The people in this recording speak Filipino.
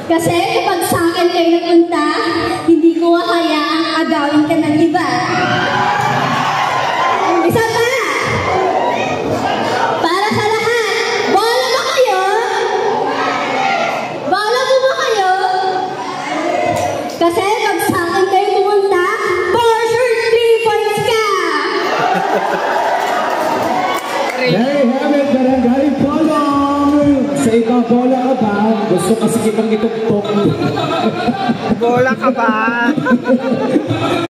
Kasi kapag sa akin kayo napunta, hindi ko hayaang agawin ka ng iba. Isa pa! Para sa lahat, bola ba kayo? Bola mo ba kayo? Kasi pag sa akin kayo pumunta, for sure 3 points ka! There you have it, Barangay Polong! Sa ikaw, bola ka ba? Gusto kasi kitang itugtog. Bola ka ba?